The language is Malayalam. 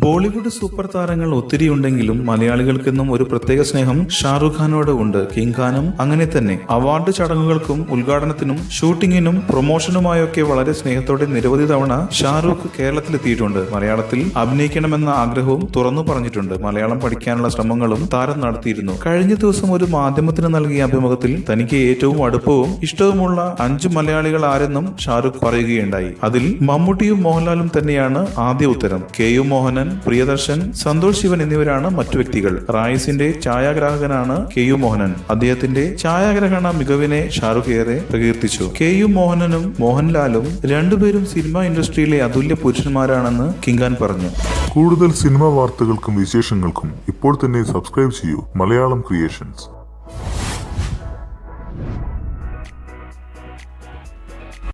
ബോളിവുഡ് സൂപ്പർ താരങ്ങൾ ഒത്തിരിയുണ്ടെങ്കിലും മലയാളികൾക്കെന്നും ഒരു പ്രത്യേക സ്നേഹം ഷാറുഖ് ഖാനോട് ഉണ്ട്. കിങ് ഖാനും അങ്ങനെ തന്നെ. അവാർഡ് ചടങ്ങുകൾക്കും ഉദ്ഘാടനത്തിനും ഷൂട്ടിങ്ങിനും പ്രൊമോഷനുമായൊക്കെ വളരെ സ്നേഹത്തോടെ നിരവധി തവണ ഷാറുഖ് കേരളത്തിലെത്തിയിട്ടുണ്ട്. മലയാളത്തിൽ അഭിനയിക്കണമെന്ന ആഗ്രഹവും തുറന്നു പറഞ്ഞിട്ടുണ്ട്. മലയാളം പഠിക്കാനുള്ള ശ്രമങ്ങളും താരം നടത്തിയിരുന്നു. കഴിഞ്ഞ ദിവസം ഒരു മാധ്യമത്തിന് നൽകിയ അഭിമുഖത്തിൽ തനിക്ക് ഏറ്റവും അടുപ്പവും ഇഷ്ടവുമുള്ള 5 മലയാളികൾ ആരെന്നും ഷാറുഖ് പറയുകയുണ്ടായി. അതിൽ മമ്മൂട്ടിയും മോഹൻലാലും തന്നെയാണ് ആദ്യ ഉത്തരം. കെ.യു. മോഹനൻ, പ്രിയദർശൻ, സന്തോഷ് ശിവൻ എന്നിവരാണ് മറ്റു വ്യക്തികൾ. റായിസിന്റെ ഛായാഗ്രാഹകനാണ് കെ.യു. മോഹനൻ. അദ്ദേഹത്തിന്റെ ഛായാഗ്രഹണ മികവിനെ ഷാറുഖ് ഏറെ പ്രകീർത്തിച്ചു. കെ.യു. മോഹനനും മോഹൻലാലും രണ്ടുപേരും സിനിമാ ഇൻഡസ്ട്രിയിലെ അതുല്യ പുരുഷന്മാരാണെന്ന് കിങ് ഖാൻ പറഞ്ഞു. കൂടുതൽ സിനിമാ വാർത്തകൾക്കും വിശേഷങ്ങൾക്കും ഇപ്പോൾ തന്നെ സബ്സ്ക്രൈബ് ചെയ്യൂ മലയാളം ക്രിയേഷൻസ്.